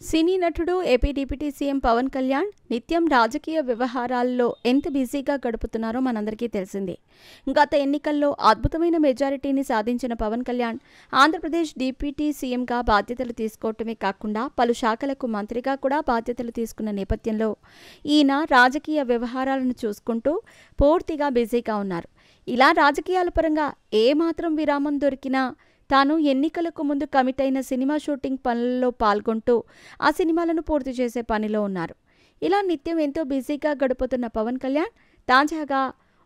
సినీ నటుడు AP deputy CM Pawan Kalyan నిత్యం రాజకీయ వ్యవహారాల్లో ఎంత బిజీగా గడుపుతున్నారో మనందరికీ తెలిసిందే. గత ఎన్నికల్లో అద్భుతమైన మెజారిటీని సాధించిన పవన్ కళ్యాణ్ ఆంధ్రప్రదేశ్ డిప్యూటీ సీఎంగా బాధ్యతలు తీసుకోవటమే కాకుండా పలు శాఖలకు మంత్రిగా కూడా బాధ్యతలు తీసుకున్న నేపథ్యంలో ఈయన రాజకీయ వ్యవహారాలను చూసుకుంటూ పూర్తిగా బిజీగా ఉన్నారు. ఇలా రాజకీయాల పరంగా ఏమాత్రం విరామం దొరికినా తాను ఎన్నికలకు ముందు కమిట్ అయిన సినిమా షూటింగ్ పనుల్లో పాల్గొంటూ ఆ సినిమాలను పూర్తి చేసే పనిలో ఉన్నారు. ఇలా నిత్యం ఎంతో బిజీగా గడుపుతున్న పవన్ కళ్యాణ్ తాజాగా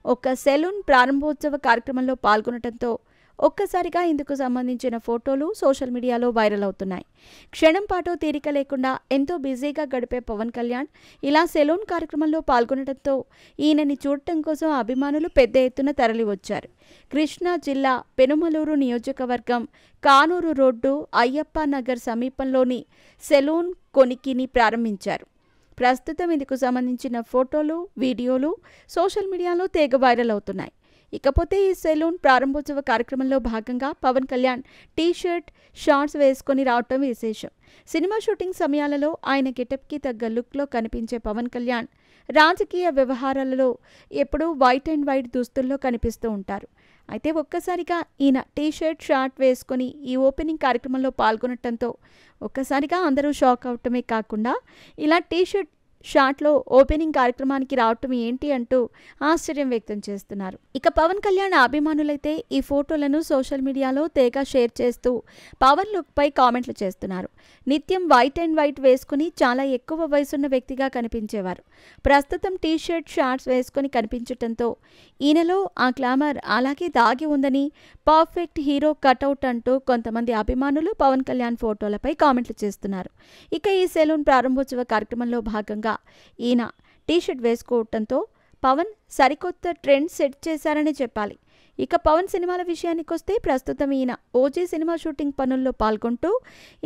ఒక సెలూన్ ప్రారంభోత్సవ కార్యక్రమంలో పాల్గొనడంతో ఒక్కసారిగా ఇందుకు సంబంధించిన ఫోటోలు సోషల్ మీడియాలో వైరల్ అవుతున్నాయి. క్షణం పాటు తీరిక లేకుండా ఎంతో బిజీగా గడిపే పవన్ కళ్యాణ్ ఇలా సెలూన్ కార్యక్రమంలో పాల్గొనడంతో ఈయనని చూడటం కోసం అభిమానులు పెద్ద ఎత్తున తరలివచ్చారు. కృష్ణా జిల్లా పెనుమలూరు నియోజకవర్గం కానూరు రోడ్డు అయ్యప్ప నగర్ సమీపంలోని సెలూన్ కొనికిని ప్రారంభించారు. ప్రస్తుతం ఇందుకు సంబంధించిన ఫోటోలు, వీడియోలు సోషల్ మీడియాలో తెగ వైరల్ అవుతున్నాయి. ఇకపోతే ఈ సెలూన్ ప్రారంభోత్సవ కార్యక్రమంలో భాగంగా పవన్ కళ్యాణ్ టీ-షర్ట్, షార్ట్స్ వేసుకొని రావటం విశేషం. సినిమా షూటింగ్ సమయాలలో ఆయన గెటప్కి తగ్గ లుక్లో కనిపించే పవన్ కళ్యాణ్ రాజకీయ వ్యవహారాలలో ఎప్పుడూ వైట్ అండ్ వైట్ దుస్తుల్లో కనిపిస్తూ ఉంటారు. అయితే ఒక్కసారిగా ఈయన టీ-షర్ట్, షార్ట్ వేసుకొని ఈ ఓపెనింగ్ కార్యక్రమంలో పాల్గొనడంతో ఒక్కసారిగా అందరూ షాక్ అవటమే కాకుండా ఇలా టీ-షర్ట్, షార్ట్లో ఓపెనింగ్ కార్యక్రమానికి రావటం ఏంటి అంటూ ఆశ్చర్యం వ్యక్తం చేస్తున్నారు. ఇక పవన్ కళ్యాణ్ అభిమానులైతే ఈ ఫోటోలను సోషల్ మీడియాలో తెగ షేర్ చేస్తూ పవన్ లుక్ పై కామెంట్లు చేస్తున్నారు. నిత్యం వైట్ అండ్ వైట్ వేసుకుని చాలా ఎక్కువ వయసున్న వ్యక్తిగా కనిపించేవారు. ప్రస్తుతం టీ-షర్ట్, షార్ట్స్ వేసుకుని కనిపించటంతో ఈయనలో ఆ గ్లామర్ అలాగే దాగి ఉందని పర్ఫెక్ట్ హీరో కటౌట్ అంటూ కొంతమంది అభిమానులు పవన్ కళ్యాణ్ ఫోటోలపై కామెంట్లు చేస్తున్నారు. ఇక ఈ సెలూన్ ప్రారంభోత్సవ కార్యక్రమంలో భాగంగా ఈయన టీ-షర్ట్ వేసుకోవటంతో పవన్ సరికొత్త ట్రెండ్ సెట్ చేశారని చెప్పాలి. ఇక పవన్ సినిమాల విషయానికి వస్తే ప్రస్తుతం ఈయన ఓజీ సినిమా షూటింగ్ పనుల్లో పాల్గొంటూ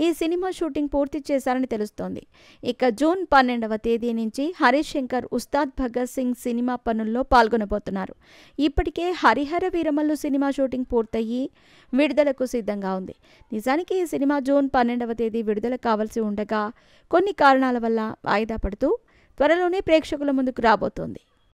ఈ సినిమా షూటింగ్ పూర్తి చేశారని తెలుస్తోంది. ఇక జూన్ 12వ తేదీ నుంచి హరీష్ శంకర్ ఉస్తాద్ భగత్ సింగ్ సినిమా పనుల్లో పాల్గొనబోతున్నారు. ఇప్పటికే హరిహర వీరమల్లు సినిమా షూటింగ్ పూర్తయ్యి విడుదలకు సిద్ధంగా ఉంది. నిజానికి ఈ సినిమా జూన్ 12వ తేదీ విడుదల కావాల్సి ఉండగా కొన్ని కారణాల వల్ల వాయిదా పడుతూ త్వరలోనే ప్రేక్షకుల ముందుకు రాబోతోంది.